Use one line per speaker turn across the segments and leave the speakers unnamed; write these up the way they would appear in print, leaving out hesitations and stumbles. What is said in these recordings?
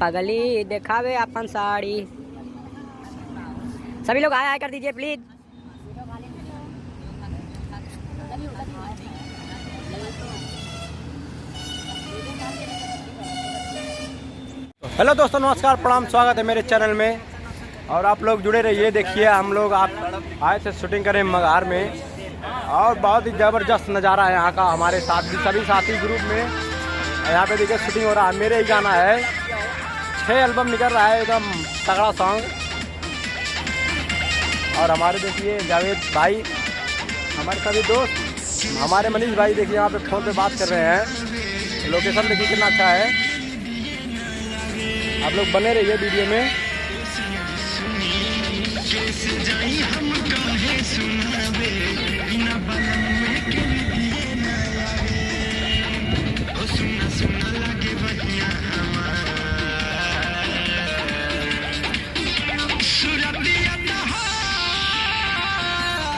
पगली दिखावे अपन साड़ी। सभी लोग हाय हाय कर दीजिए प्लीज।
हेलो दोस्तों, नमस्कार, प्रणाम, स्वागत है मेरे चैनल में और आप लोग जुड़े रहिए। देखिए हम लोग आप आए थे शूटिंग करें मगार में और बहुत ही ज़बरदस्त नज़ारा है यहाँ का। हमारे साथ भी सभी साथी ग्रुप में यहाँ पे देखिए शूटिंग हो रहा है। मेरे ही गाना है, 6 एल्बम निकल रहा है, एकदम तगड़ा सॉन्ग। और हमारे देखिए जावेद भाई, हमारे सभी दोस्त, हमारे मनीष भाई देखिए यहाँ पे फ़ोन पे बात कर रहे हैं। लोकेशन देखिए कितना अच्छा है। आप लोग बने रहिए वीडियो में।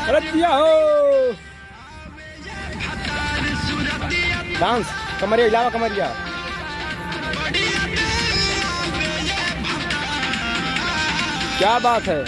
अरे दिया हो डांस, कमरिया हिलावा, कमरिया। क्या बात है।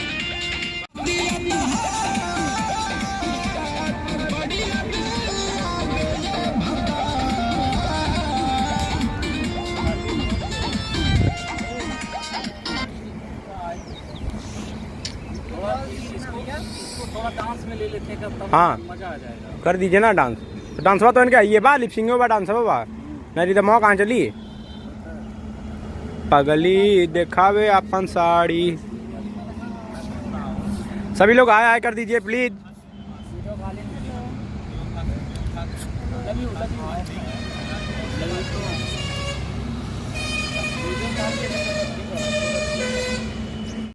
थोड़ा डांस में ले लेते हैं, तब
हाँ
मजा आ जाएगा।
कर दीजिए ना डांस। तो डांसवा तो इनका ये बा लिपसिंग बा, डांस बा नहीं तो मौका कहाँ चली। पगली दिखावे अपन साड़ी। सभी लोग हाय हाय कर दीजिए प्लीज।
Love you.